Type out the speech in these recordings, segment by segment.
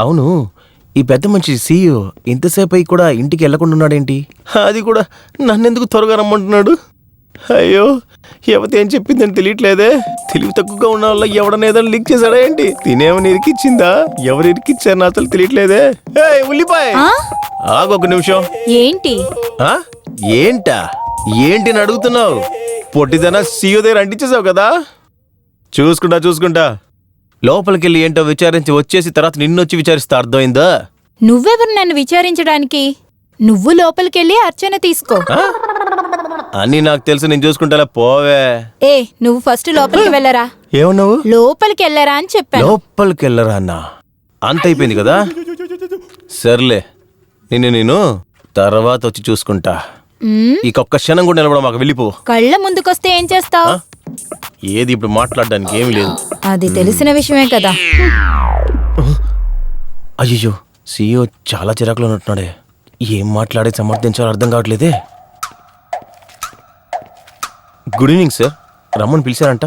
అవును, ఈ పెద్ద మనిషి సీఈఓ ఇంతసేపు అయి కూడా ఇంటికి వెళ్లకుండా ఉన్నాడేంటి? అది కూడా నన్నెందుకు త్వరగా రమ్మంటున్నాడు? అయ్యో, యువత ఏం చెప్పిందని తెలియట్లేదే. తెలివి తక్కువగా ఉన్న వల్ల ఎవడన్నా ఏదైనా లీక్ చేశాడా ఏంటి? తినేమని ఇరికిచ్చిందా? ఎవరు ఇరికిచ్చారు నా అసలు తెలియట్లేదే. ఉల్లిపాయ ఆగొక నిమిషం. ఏంటి ఏంటా ఏంటి అడుగుతున్నావు? పొట్టిదనా సీఈఓ దగ్గర అంటించేసావు కదా. చూసుకుంటా లోపలికెళ్ళి ఏంటో విచారించి వచ్చేసి తర్వాత నిన్నొచ్చి విచారిస్తా, అర్థమైందా? నువ్వెవరు నన్ను విచారించడానికి? నువ్వు లోపలికెళ్ళి అర్చన తీసుకో. అని నాకు తెలుసు, నేను చూసుకుంటా, పోవే. నువ్వు ఫస్ట్ లోపలికి వెళ్ళరా. ఏమన్నావు? లోపలికి వెళ్ళరా అని చెప్పాను. లోపలికి వెళ్ళరా అన్నా? అంత అయిపోయింది కదా. సర్లే, నేను తర్వాత వచ్చి చూసుకుంటా. ఈ ఒక్క క్షణం కూడా నిలబడ, మాకు వెళ్ళిపో. కళ్ళ ముందుకొస్తే ఏం చేస్తావు? ఏది ఇప్పుడు మాట్లాడడానికి ఏమీ లేదు. అది తెలిసిన విషయమే కదా. అయ్యో, సీఈఓ చాలా చిరాకులో ఉన్నట్టున్నాడే. ఏం మాట్లాడే సమర్థించాలో అర్థం కావట్లేదే. గుడ్ ఈవినింగ్ సార్, రమ్మని పిలిచారంట.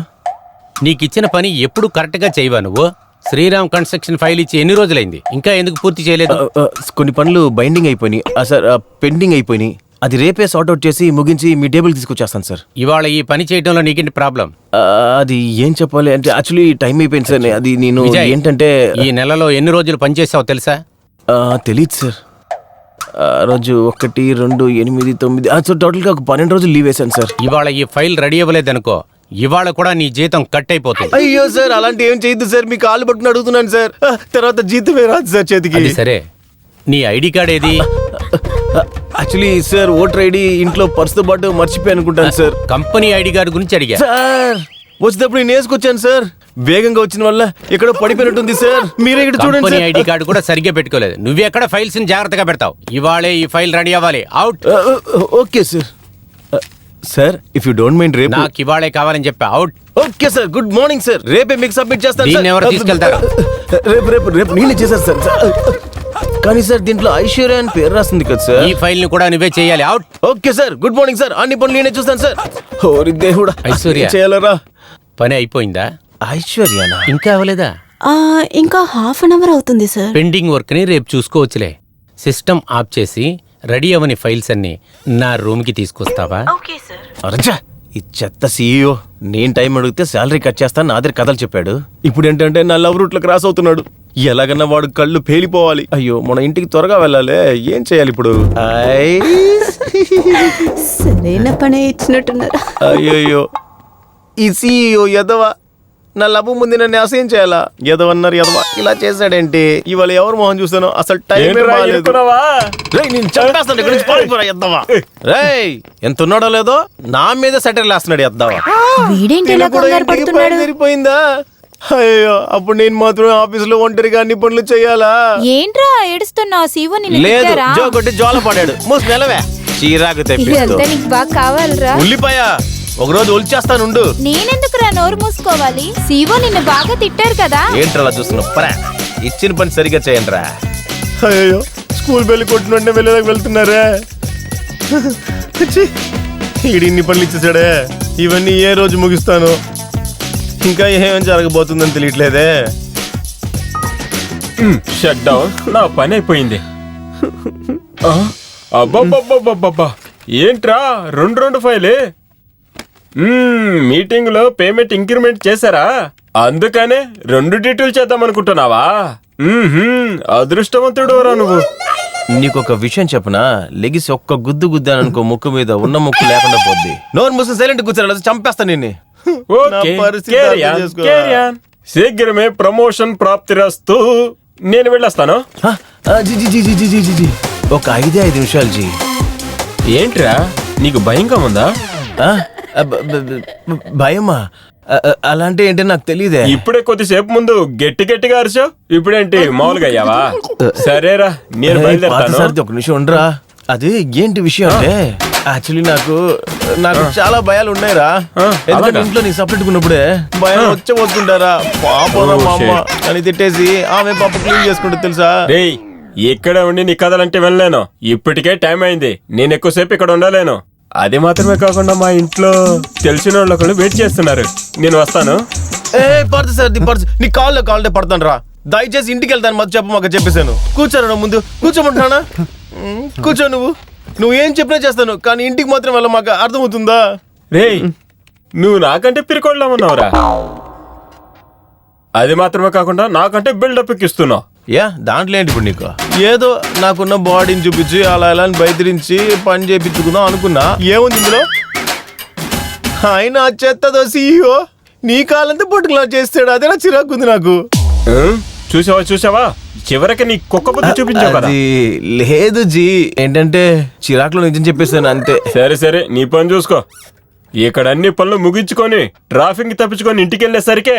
నీకిచ్చిన పని ఎప్పుడు కరెక్ట్గా చేయవా నువ్వు? శ్రీరామ్ కన్స్ట్రక్షన్ ఫైల్ ఇచ్చి ఎన్ని రోజులైంది, ఇంకా ఎందుకు పూర్తి చేయలేదు? కొన్ని పనులు బైండింగ్ అయిపోయినాయి సార్, పెండింగ్ అయిపోయినాయి. అది రేపే సార్ట్అవుట్ చేసి ముగించి మీ టేబుల్ తీసుకొచ్చేస్తాను సార్. ఇవాళ ఈ పని చేయడంలో నీకేంటి ప్రాబ్లం? అది ఏం చెప్పాలి అంటే యాక్చువల్లీ టైం అయిపోయింది సార్. అది నేను ఏంటంటే ఈ నెలలో ఎన్ని రోజులు పనిచేసావు తెలుసా? తెలీదు సార్. రోజు 1, 2, 8, 9 సో టోటల్గా ఒక 12 రోజులు లీవ్ వేశాను సార్. ఇవాళ ఈ ఫైల్ రెడీ అవ్వలేదనుకో, ఇవాళ కూడా నీ జీతం కట్ అయిపోతుంది. అయ్యో సార్, అలాంటి ఏం చేయొద్దు సార్. మీ కాళ్ళు పట్టుకుని అడుగుతున్నాను సార్. తర్వాత జీతమే రాదు సార్ చేతికి. అది సరే, నీ ఐడి కార్డ్ ఏది? యాక్చువల్లీ సార్, ఓటర్ ఐడి ఇంట్లో పర్సుతో పాటు మర్చిపోయి అనుకుంటాను సార్. కంపెనీ ఐడి కార్డు గురించి అడిగా సార్. వచ్చేటప్పుడు నేను వేసుకొచ్చాను సార్. వేగంగా వచ్చిన వల్ల ఎక్కడో పడిపోయినట్టుంది సార్. మీరే ఇక్కడ చూడండి. కంపెనీ ఐడి కార్డు కూడా సరిగ్గా పెట్టుకోలేదు. నువ్వు ఎక్కడ ఫైల్స్ ని జాగ్రత్తగా పెడతావు. ఇవాళే ఈ ఫైల్ రెడీ అవ్వాలి. Out. Okay sir. Sir, if you don't mind, రేపు నాకు ఇవాళే కావాలని చెప్పా. Out. Okay sir, good morning sir. రేపే మీకు సబ్మిట్ చేస్తాను. దీన్ని ఎవరు తీసుకెళ్తారు? రేపు నేనే చేశాను సార్. కానీ సార్, దీంట్లో ఐశ్వర్య అని పేరు రాస్తుంది కదా సార్. ఈ ఫైల్ ని కూడా నువ్వే చేయాలి. Out. Okay sir, good morning sir. అన్ని పనులు నేనే చూస్తాను సార్. ఓరి దేవుడా, ఐశ్వర్య చేయాలరా? పని అయిపోయిందా? ఐశ్వర్యనా? ఇంకా అవ్వలేదా? ఇంకా హాఫ్ అన్ అవర్ అవుతుంది సార్. పెండింగ్ వర్క్ ని రేపు చూసుకోవచ్చులే. సిస్టమ్ ఆఫ్ చేసి రెడీ అవని ఫైల్స్ అన్ని నా రూమ్ కి తీసుకొస్తావా? అరచా, ఈ చెత్త సీఈఓ నేను టైం అడిగితే శాలరీ కట్ చేస్తాను నా దగ్గర కథలు చెప్పాడు. ఇప్పుడు ఏంటంటే నా లవ్ రూట్ లో క్రాస్ అవుతున్నాడు. ఎలాగన్నా వాడు కళ్ళు పేలిపోవాలి. అయ్యో, మన ఇంటికి త్వరగా వెళ్ళాలి. ఏం చేయాలి ఇప్పుడు? సరైన పని ఇచ్చినట్టున్నారు. అయ్యో, ఈ సీఈఓ ఎదవా నా లవ్ ముందు నన్ను అసహ్యం చేయాలా? ఎదవన్నారు ఎదవా, ఇలా చేశాడేంటి? ఇవాళ ఎవరు మొహం చూస్తాను? అసలు టైం ఎంత ఉన్నాడో లేదో నా మీద సెటర్ వేస్తున్నాడు ఎద్దావా. సరిపోయిందా? అయ్యో, అప్పుడు నేను మాత్రం ఆఫీస్ లో ఒంటరిగా అన్ని పనులు చేయాలా? ఏంట్రా ఏడుస్తున్నావు? సీఓ నిన్ను లేదు, తిట్టారా? జో కొట్టి జోల పడాడు. మూసి నెలవే చీరాకు తెప్పిస్తూ. నీకు బాగా కావాలరా? ఉల్లిపాయ ఒకరోజు ఒలిచేస్తానుండు. నేనెందుకురా నోరు మూసుకోవాలి? సీఓ నిన్ను బాగా తిట్టారు కదా. ఏంట్రలా చూస్తున్నావు? ఇచ్చిన పని సరిగ్గా చేయండి రా. అయ్యో, స్కూల్ బెల్లి కొట్టిన వెళ్ళేదాకా వెళ్తున్నారా? ఈడు ఇన్ని పనులు ఇచ్చేసాడే. ఇవన్నీ ఏ రోజు ముగిస్తాను? ఇంకా ఏమేం జరగబోతుందని తెలియట్లేదే. Shut down. నా పని అయిపోయింది. అబ్బబ్బబ్బబ్బబ్బా, ఏంట్రా 2 ఫైలే? మీటింగ్ లో పేమెంట్ ఇంక్రిమెంట్ చేశారా? అందుకనే 2 డీటెయిల్ చేద్దాం అనుకుంటున్నావా? అదృష్టవంతుడు రా నువ్వు. నీకొక విషయం చెప్పనా? లెగిసి ఒక్క గుద్దు గుద్దాననుకో, ముక్కు మీద ఉన్న ముక్కు లేకుండా పోద్ది. నోరు మూసి సైలెంట్ కూర్చోరా, చంపేస్తా నిన్ను. శీఘ్రమే ప్రమోషన్ ప్రాప్తిరస్తు. నేను వెళ్ళొస్తాను. ఒక 5 నిమిషాలు జీ. ఏంట్రా, నీకు భయంగా ఉందా? భయమా? అలాంటి ఏంటి నాకు తెలియదే. ఇప్పుడే కొద్దిసేపు ముందు గట్టిగా అరిచావు, ఇప్పుడేంటి మామూలుగా అయ్యావా? సరేరా, నేను బయలుదేరుతాను. ఒక నిమిషం ఉండరా. అది ఏంటి విషయం అంటే, యాక్చువల్లీ నాకు చాలా భయాలు ఉన్నాయిరా. ఎందుకంటే ఇంట్లో నీ సపరేట్ ఉన్నప్పుడే భయం వచ్చేపోతుంటారా. పాపరా మా అమ్మ అని తిట్టేసి ఆమె పాప క్లీన్ చేసుకుంటే తెలుసా. రేయ్, ఇక్కడ ఉండి నీ కథలంటే వెళ్ళలేను. ఇప్పటికే టైం అయింది. నేను ఎక్కువసేపు ఇక్కడ ఉండలేను. అది మాత్రమే కాకుండా మా ఇంట్లో తెలిసిన వాళ్ళు వెయిట్ చేస్తున్నారు. నేను వస్తాను. పడుతుంది సార్, నీ కాళ్ళే పడతాను రా. దయచేసి ఇంటికి వెళ్తాను మధ్య చెప్పమాక చెప్పేశాను. కూర్చోరా ముందు, కూర్చోమంటున్నానా? కూర్చో. నువ్వు ఏం చెప్పినా చేస్తాను, కానీ ఇంటికి మాత్రం వెళ్ళమాక, అర్థమవుతుందా? రేయ్ నువ్వు నాకంటే పిరికోళ్ళమన్నావురా. అది మాత్రమే కాకుండా నాకంటే బిల్డప్ ఎక్కిస్తున్నావు. యా, దాంట్లో ఏంటి ఇప్పుడు నీకు? ఏదో నాకున్న బాడీని చూపించి అలా ఇలా బయటిరించి పని చేయించుకుందాం అనుకున్నా. ఏముంది ఇందులో? ఆయన చెత్తదో సీఈఓ నీ కాలంతా పట్టుకులా చేస్తాడు. అదే నా చిరాకుంది నాకు. చూసావా చివరికి నీ కుక్క బుద్ధి చూపించావు కదా. అది లేదు జీ, ఏంటంటే చిరాకులో నిజం చెప్పేస్తాను అంతే. సరే నీ పని చూసుకో. ఇక్కడ అన్ని పనులు ముగించుకొని ట్రాఫిక్ తప్పించుకొని ఇంటికి వెళ్ళేసరికే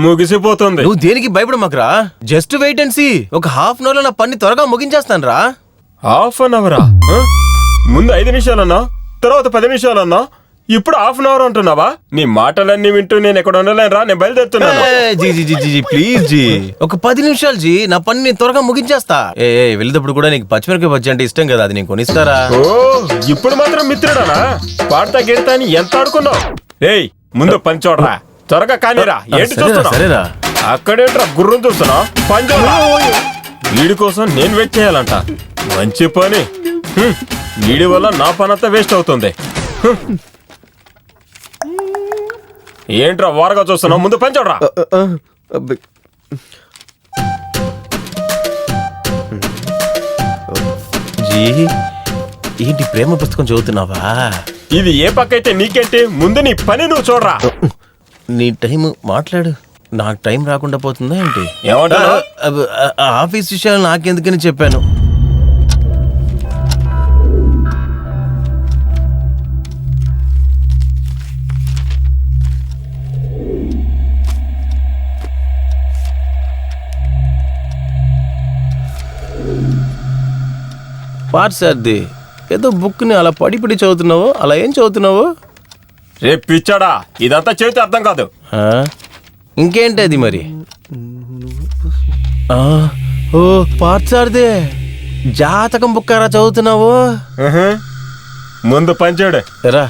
ముగిసిపోతుంది. నువ్వు దేనికి భయపడమాకరా, జస్ట్ వెయిట్ అండ్ సీ. ఒక హాఫ్ అన్ అవర్ లో నా పని త్వరగా ముగించేస్తాను రా. హాఫ్ అన్ అవరా? ముందు 5 నిమిషాలన్నా, తర్వాత 10 నిమిషాలన్నా, ఇప్పుడు హాఫ్ అన్ అవర్ అంటున్నావా? నీ మాటలన్నీ వింటూ నేను ఎక్కడ ఉండలేను రా, నేను బయలుదేరుతున్నాను. జీ జీ జీ జీ ప్లీజ్ జీ, ఒక 10 నిమిషాలు జీ, నా పని నేను త్వరగా ముగించేస్తా. వెళ్ళేటప్పుడు కూడా నీకు పచ్చిమిరకాయ బజ్జీ అంటే ఇష్టం కదా, అది నేను కొనిస్తారా? ఓ ఇప్పుడు మాత్రం మిత్రుడానా? పాడతా గిడతా అని ఎంత ఆడుకున్నావు? ఏయ్ ముందు పని చూడరా, త్వరగా కానీరా. ఏంటి చూస్తున్నా? సరేరా. అక్కడేంట్రా గుర్రం చూస్తున్నా? పని చూడరా. వీడి కోసం నేను వెయిట్ చేయాలంట. మంచి పని. వీడి వల్ల నా పని అంతా వేస్ట్ అవుతుంది. ఏంట్రా వారగా చూస్తున్నావు? ముందు పని చూడరా. జీ ఏంటి ప్రేమ పుస్తకం చదువుతున్నావా? ఇది ఏ పక్క అయితే నీకేంటి, ముందు నీ పని నువ్వు చూడరా. నీ టైం మాట్లాడు, నాకు టైం రాకుండా పోతుందా ఏంటి? ఏమంటావు? ఆఫీస్ విషయాలు నాకెందుకని చెప్పాను. పార్సార్ది ఏదో బుక్ని అలా పడి చదువుతున్నావు, అలా ఏం చదువుతున్నావు? రేపు పిచ్చాడా, ఇదంతా చెబితే అర్థం కాదు. ఇంకేంటి అది మరి? ఓ పార్సార్దే జాతకం బుక్కారా చదువుతున్నావు? ముందు పని చూడు. రా,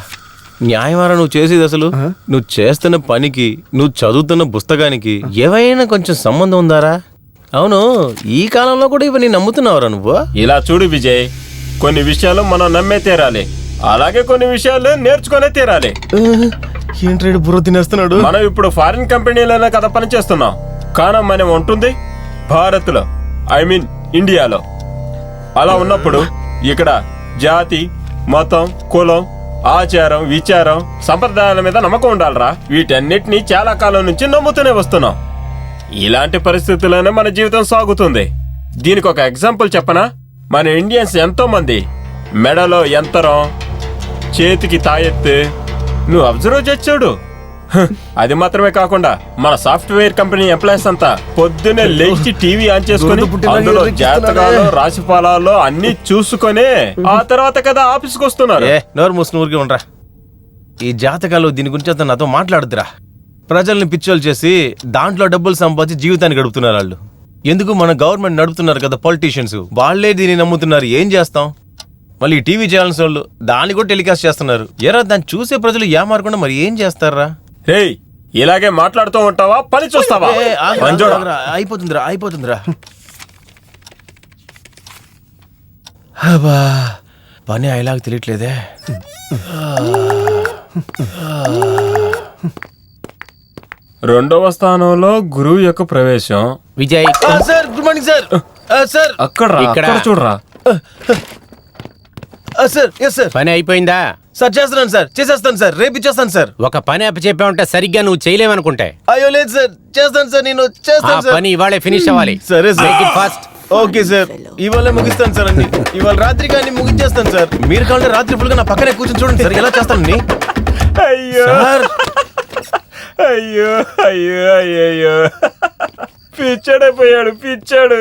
న్యాయమారా నువ్వు చేసేది? అసలు నువ్వు చేస్తున్న పనికి, నువ్వు చదువుతున్న పుస్తకానికి ఏవైనా కొంచెం సంబంధం ఉందారా? అవును, ఈ కాలంలో కూడా ఇవన్నీ నమ్ముతున్నావురా నువ్వు? ఇలా చూడు విజయ్, కొన్ని విషయాలు మనం నమ్మే తీరాలి, అలాగే కొన్ని విషయాలు నేర్చుకునే తీరాలి. ఏంట్రాడు బుర్ర తినేస్తున్నాడు? మనం ఇప్పుడు ఫారిన్ కంపెనీలోనే కదా పని చేస్తున్నాం, కానీ మనం ఉంటుంది భారత్ లో, ఐ మీన్ ఇండియాలో. అలా ఉన్నప్పుడు ఇక్కడ జాతి, మతం, కులం, ఆచారం, విచారం, సంప్రదాయాల మీద నమ్మకం ఉండాలరా. వీటన్నిటినీ చాలా కాలం నుంచి నమ్ముతూనే వస్తున్నాం. ఇలాంటి పరిస్థితుల్లోనే మన జీవితం సాగుతుంది. దీనికి ఒక ఎగ్జాంపుల్ చెప్పనా? మన ఇండియన్స్ ఎంతో మంది మెడలో యంత్రం, చేతికి తాయెత్తు. నువ్వు అబ్జర్వ్ చేసాడు. అది మాత్రమే కాకుండా మన సాఫ్ట్వేర్ కంపెనీ ఎంప్లాయీస్ అంతా పొద్దున్నే లేచి టీవీ ఆన్ చేసుకుని అందులో జాతకాలు, రాశి ఫలాలు అన్ని చూసుకొని ఆ తర్వాత కదా ఆఫీస్కి వస్తున్నారు. నోరు మూసుకుని ఊరికే ఉండరా. ఈ జాతకాలు దీని గురించి అంతా నాతో మాట్లాడుతురా. ప్రజల్ని పిచ్చోలు చేసి దాంట్లో డబ్బులు సంపాదించి జీవితాన్ని గడుపుతున్నారు వాళ్ళు. ఎందుకు? మన గవర్నమెంట్ నడుపుతున్నారు కదా పొలిటీషియన్స్, వాళ్ళే దీన్ని నమ్ముతున్నారు. ఏం చేస్తాం? మళ్ళీ టీవీ ఛానల్స్ వాళ్ళు దాన్ని కూడా టెలికాస్ట్ చేస్తున్నారు. ఎరా, దాన్ని చూసే ప్రజలు ఏమారకుండా మరి ఏం చేస్తారా? రేయ్, ఇలాగే మాట్లాడుతూ ఉంటావా? పని చూస్తావా? అయిపోతుందిరా. పని అయ్యేలాగా తెలియట్లేదే. రెండవ స్థానంలో గురువు యొక్క ప్రవేశం. Vijay sir, good morning sir. Sir ఇక్కడ చూడరా. Sir, yes sir. పని అయిపోయిందా? సార్ చేస్తున్నాను సార్, చేసేస్తాను సార్, రేపు ఇచ్చేస్తాను సార్. ఒక పని అప్పచెప్పా ఉంటే సరిగ్గా నువ్వు చేయలేమనుకుంటే. అయ్యో లేదు సార్, చేస్తాను సార్, నేను ఆ చేస్తాను సార్. పని ఇవాళే ఫినిష్ అవ్వాలి. సరే sir. Make it fast. Okay sir, ఇవాళ ముగిస్తాను సార్ అన్ని. ఇవాళ రాత్రి కానీ ముగించేస్తాను సార్. మీరు కావాలంటే రాత్రి ఫుల్గా నా పక్కనే కూర్చొని చూడండి సార్ ఎలా చేస్తానని. అయ్యో సార్, అయ్యో అయ్యో అయ్యో, పిచ్చాడైపోయాడు, పిచ్చాడు.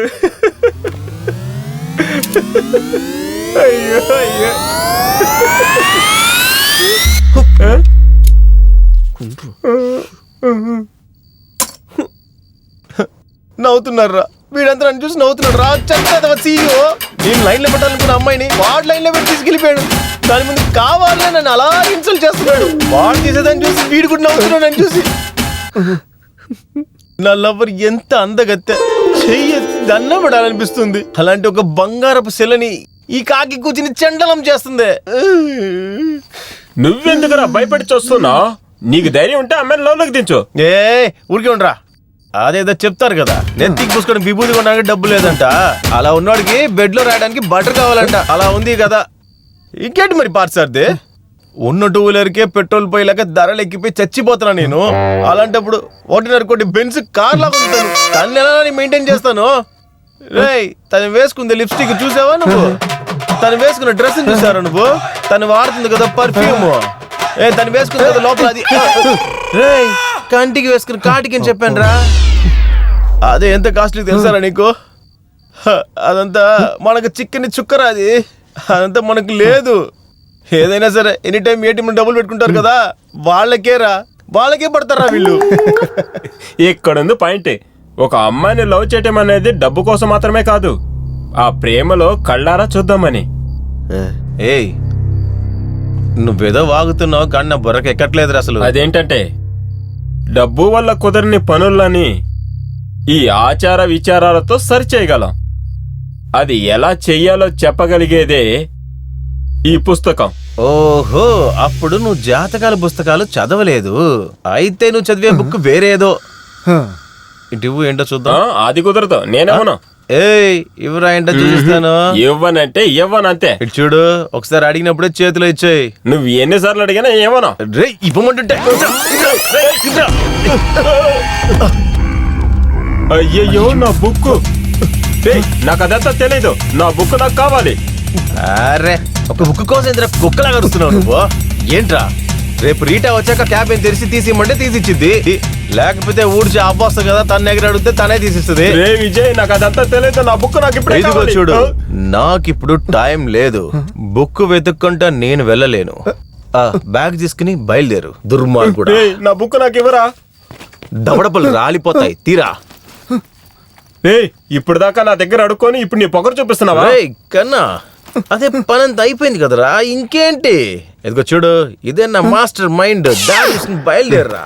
అయ్యో అయ్యో. నవ్వుతున్నారా? వీడంతా నన్ను చూసి నవ్వుతున్నాడు రా. చెత్త సీఈఓ. నేను లైన్లో పెట్టాలనుకున్న అమ్మాయిని వాడు లైన్లో పెట్టి తీసుకెళ్ళిపోయాడు. దాని ముందు కావాలనే నన్ను అలా ఇన్సల్ట్ చేస్తున్నాడు. వాడు చేసేదాన్ని చూసి వీడు కూడా నవ్వుతున్నాడు నన్ను చూసి. నా లవర్ ఎంత అందగత్తె. చెయ్యి దండం పడాలనిపిస్తుంది. అలాంటి ఒక బంగారపు శిలని ఈ కాకి కూర్చుని చండలం చేస్తుంది. నువ్వెందుకురా భయపడి చూస్తున్నావు? నీకు ధైర్యం ఉంటే అమ్మాయిని లోపలికి దించు. ఏ ఊరికే ఉండరా, అదేదో చెప్తారు కదా, నెత్తికి పూసుకొని విభూతి కొనడానికి డబ్బు లేదంట, అలా ఉన్నవాడికి బెడ్ లో రాయడానికి బటర్ కావాలంట. అలా ఉంది కదా. ఇంకేంటి మరి పార్సార్ది, ఉన్న టూ వీలర్కే పెట్రోల్ పోయేలాగా ధరలు ఎక్కిపోయి చచ్చిపోతున్నా నేను. అలాంటప్పుడు 1.5 బెంజ్ కార్ లాగా ఉంటాను. తను ఎలా మెయింటైన్ చేస్తాను? రేయ్, తను వేసుకుంది లిప్స్టిక్ చూసావా నువ్వు? తను వేసుకున్న డ్రెస్ చూసారా నువ్వు? తను వాడుతుంది కదా పర్ఫ్యూమ్. తను వేసుకుంది కదా లోపల అది. రేయ్, కంటికి వేసుకుని కాటికి అని చెప్పాను రా. అదే ఎంత కాస్ట్లీ తెలుసారా నీకు? అదంతా మనకు చిక్కని చుక్కరా, అది అదంతా మనకు లేదు. ఏదైనా సరే ఎనీ టైం ఏటీఎం డబ్బులు పెట్టుకుంటారు కదా, వాళ్ళకే పడతారా వీళ్ళు. ఇక్కడుంది పాయింట్. ఒక అమ్మాయిని లవ్ చేయటం అనేది డబ్బు కోసం మాత్రమే కాదు, ఆ ప్రేమలో కళ్ళారా చూద్దామని. ఏయ్, నువ్వేదో వాగుతున్నావు కానీ నా బుర్రకు ఎక్కట్లేదు అసలు. అదేంటంటే, డబ్బు వల్ల కుదరని పనులని ఈ ఆచార విచారాలతో సరిచేయగలం. అది ఎలా చెయ్యాలో చెప్పగలిగేదే ఈ పుస్తకం. ఓహో, అప్పుడు నువ్వు జాతకాల పుస్తకాలు చదవలేదు. అయితే నువ్వు చదివే బుక్ వేరేదో. ఇటు ఏంటో చూద్దాం. అది కుదరదు, నేనేమను. ఏయ్, ఇవ్వరా ఏంటో చూపిస్తాను. ఇవ్వనంటే ఇవ్వనంతే. ఇటు చూడు, ఒకసారి అడిగినప్పుడే చేతిలో ఇచ్చేయి. నువ్వు ఎన్నిసార్లు అడిగినా ఏమను. రే, ఇవ్వమంటుంటే అయ్యయ్యో, నా బుక్. నాకు అదంతా తెలీదు, నా బుక్ నాకు కావాలి. అరే, ఒక బుక్ కోసం ఇంత కుక్కలాగా అరుస్తున్నావు నువ్వు. ఏంట్రా, రేపు రీటా వచ్చాక క్యాబిన్ తెరిచి తీసిమ్మంటే తీసిచ్చింది, లేకపోతే ఊడ్చి అవ్వస్తా కదా, తన దగ్గర అడిగితే తనే తీసిస్తుంది. రే విజయ్, నాకు అదంతా తెలియదు, నా బుక్ నాకు ఇప్పుడు ఇదిగో చూడు, నాకిప్పుడు టైం లేదు. బుక్ వెతుక్కుంటా నేను వెళ్ళలేను. బ్యాగ్ తీసుకుని బయలుదేరు. దుర్మార్గుడా, నా బుక్ నాకు ఇవ్వరా. దవడపలు రాలిపోతాయి, తీరా. ఇప్పుడు దాకా నా దగ్గర అడుక్కొని ఇప్పుడు నీ పొగరు చూపిస్తున్నావా? కన్నా, అదే పనంత అయిపోయింది కదరా, ఇంకేంటి? ఇదిగో చూడు, ఇదే నా మాస్టర్ మైండ్. దాని బయలుదేరరా.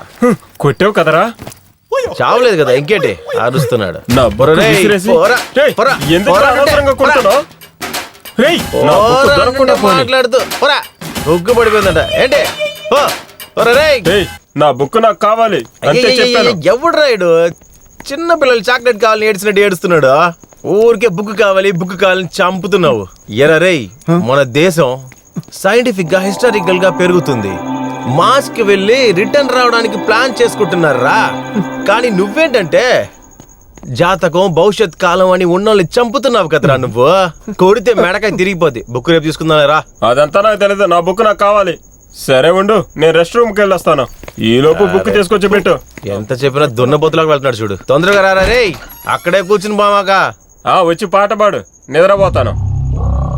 కొట్టావు కదరా. చావలేదు కదా, ఇంకేంటి అరుస్తున్నాడు. నా బుర్ర విసిరేసి. ఎందుకు అనవసరంగా కొడుతున్నావ్? మాట్లాడుతూ ఉగ్గు పడిపోయిందంట. ఏంటి? నా బుక్ నాకు కావాలి అంతే చెప్పాను. ఎవడు రాయుడు చిన్న పిల్లలు చాక్లెట్ కావాలని ఏడ్చినట్టు ఏడుస్తున్నాడు. ఊరికే బుక్ కావాలని చంపుతున్నావు. ఎరా రేయ్, మన దేశం సైంటిఫిక్ గా హిస్టారికల్ గా పెరుగుతుంది. మాస్ కి వెళ్ళి రిటర్న్ రావడానికి ప్లాన్ చేసుకుంటున్నారా. కానీ నువ్వేంటంటే జాతకం భవిష్యత్ కాలం అని ఉన్నోళ్ళని చంపుతున్నావు కదరా నువ్వు. కొడితే మెడకాయ తిరిగిపోద్ది. బుక్ రేపు తీసుకుందా రా. అదంతా నాకు తెలియదు, నా బుక్ నాకు కావాలి. సరే ఉండు, నేను రెస్ట్ రూమ్ కి వెళ్ళొస్తాను. ఈ లోపు బుక్ తీసుకొచ్చి పెట్టు. ఎంత చెప్పినా దున్నపోతులకు వెళ్తున్నాడు చూడు. తొందరగా రారా రేయ్, అక్కడే కూర్చుని బామాక. వచ్చి పాట పాడు, నిద్రపోతాను.